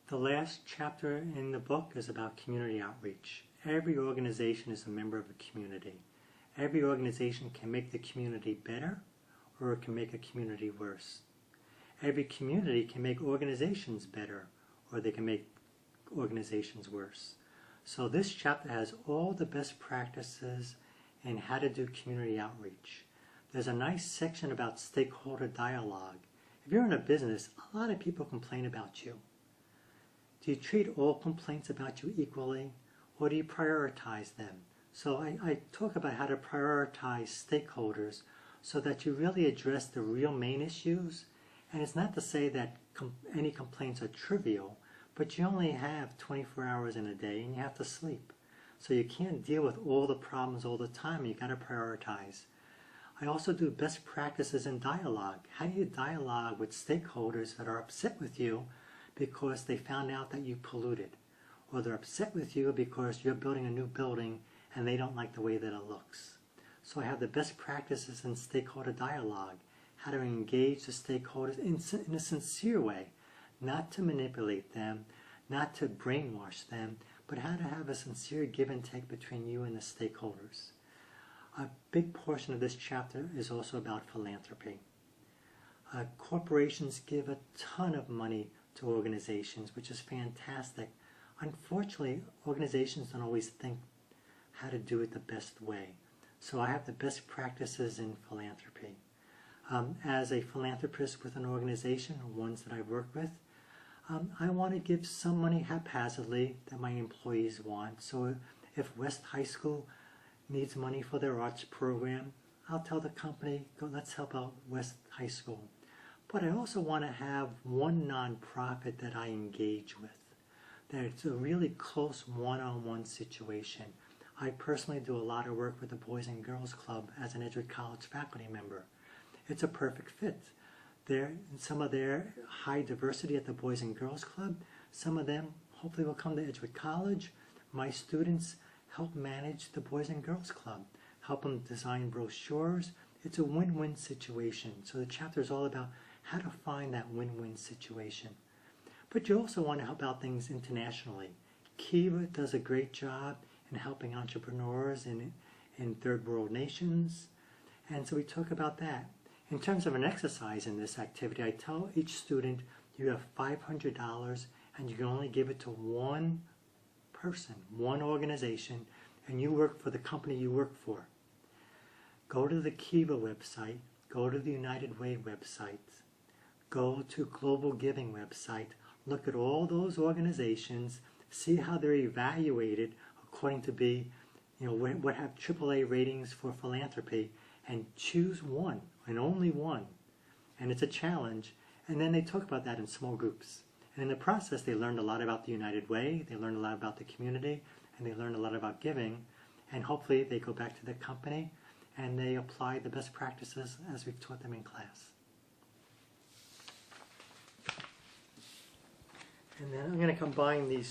The last chapter in the book is about community outreach. Every organization is a member of a community. Every organization can make the community better, or it can make a community worse. Every community can make organizations better, or they can make organizations worse. So this chapter has all the best practices in how to do community outreach. There's a nice section about stakeholder dialogue. If you're in a business, a lot of people complain about you. Do you treat all complaints about you equally, or do you prioritize them? So I talk about how to prioritize stakeholders so that you really address the real main issues. And it's not to say that any complaints are trivial, but you only have 24 hours in a day and you have to sleep. So you can't deal with all the problems all the time. You got to prioritize. I also do best practices in dialogue. How do you dialogue with stakeholders that are upset with you because they found out that you polluted? Or they're upset with you because you're building a new building and they don't like the way that it looks. So I have the best practices in stakeholder dialogue. How to engage the stakeholders in a sincere way. Not to manipulate them, not to brainwash them, but how to have a sincere give and take between you and the stakeholders. A big portion of this chapter is also about philanthropy. Corporations give a ton of money to organizations, which is fantastic. Unfortunately, organizations don't always think how to do it the best way. So I have the best practices in philanthropy. As a philanthropist with an organization, ones that I work with, I want to give some money haphazardly that my employees want. So if West High School needs money for their arts program, I'll tell the company, go, let's help out West High School. But I also want to have one nonprofit that I engage with. That it's a really close one-on-one situation. I personally do a lot of work with the Boys and Girls Club as an Edgewood College faculty member. It's a perfect fit. Some of their high diversity at the Boys and Girls Club, some of them hopefully will come to Edgewood College. My students help manage the Boys and Girls Club, help them design brochures. It's a win-win situation. So the chapter is all about how to find that win-win situation. But you also want to help out things internationally. Kiva does a great job in helping entrepreneurs in third world nations. And so we talk about that. In terms of an exercise in this activity, I tell each student you have $500 and you can only give it to one person, one organization, and you work for the company you work for. Go to the Kiva website, go to the United Way website, go to Global Giving website, look at all those organizations, see how they're evaluated according to what have AAA ratings for philanthropy, and choose one, and only one. And it's a challenge. And then they talk about that in small groups. And in the process, they learned a lot about the United Way, they learned a lot about the community, and they learned a lot about giving. And hopefully they go back to their company and they apply the best practices as we've taught them in class. And then I'm going to combine these